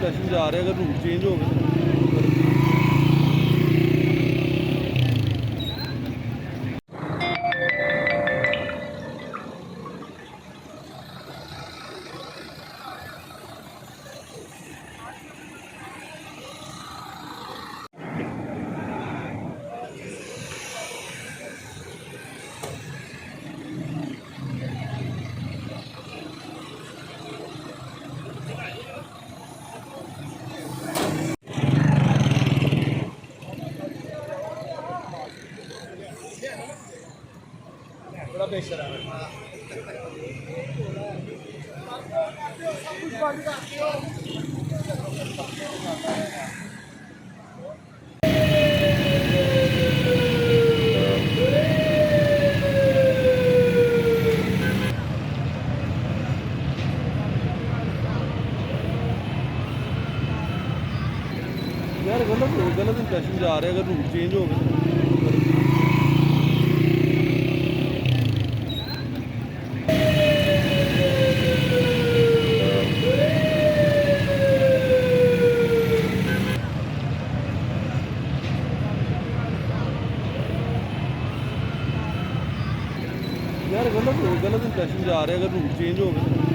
Impression ਜਾ ਰਿਹਾ ਅਗਰ ਰੂਟ ਚੇਂਜ ਹੋ ਗਏ बड़ा प्रेशर आ रहा है। यार गलत इंप्रेशन जा रहा है अगर रूट चेंज हो गए यार गलत इंप्रेशन जा रहा है अगर रूट चेंज हो गए